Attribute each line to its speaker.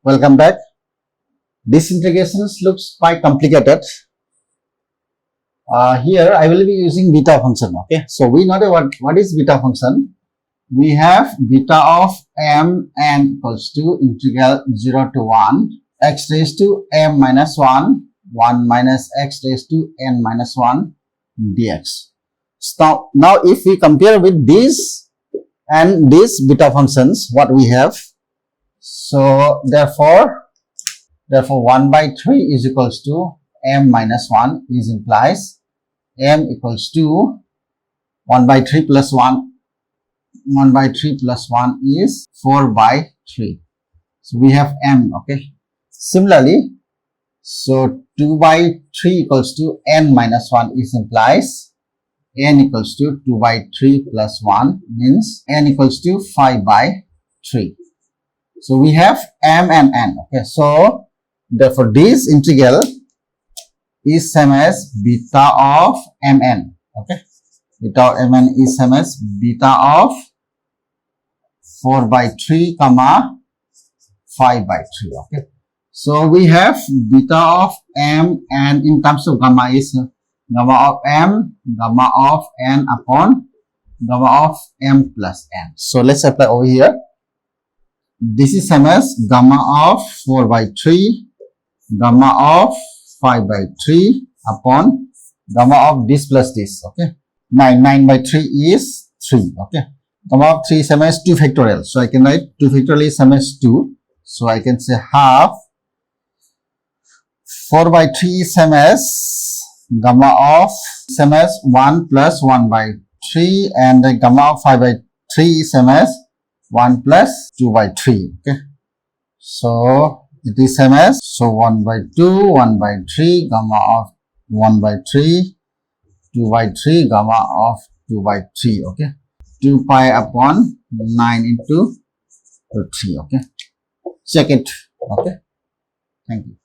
Speaker 1: Welcome back. This integrations looks quite complicated. Here I will be using beta function. Okay, so we know what is beta function. We have beta of m n equals to integral 0 to 1 x raised to m minus 1 minus x raised to n minus 1 dx. So now if we compare with these and these beta functions, what we have. So therefore 1 by 3 is equals to m minus 1 is implies m equals to 1 by 3 plus 1. 1 by 3 plus 1 is 4 by 3. So we have m. Okay. Similarly, so 2 by 3 equals to n minus 1 is implies n equals to 2 by 3 plus 1 means n equals to 5 by 3. So we have m and n. Okay. So therefore this integral is same as beta of mn. Okay. Beta of mn is same as beta of 4 by 3 comma 5 by 3. Okay. So we have beta of m, and in terms of gamma is gamma of m, gamma of n upon gamma of m plus n. So let's apply over here. This is same as gamma of 4 by 3, gamma of 5 by 3 upon gamma of this plus this. Okay. 9 by 3 is 3. Okay. Gamma of 3 is same as 2 factorial. So I can write 2 factorial is same as 2. So I can say half 4 by 3 is same as gamma of same as 1 plus 1 by 3, and the gamma of 5 by 3 is same as 1 plus 2 by 3. Okay. So it is same as, so 1 by 2, 1 by 3, gamma of 1 by 3, 2 by 3, gamma of 2 by 3. Okay. 2 pi upon 9 into 3. Okay. Check it. Okay. Thank you.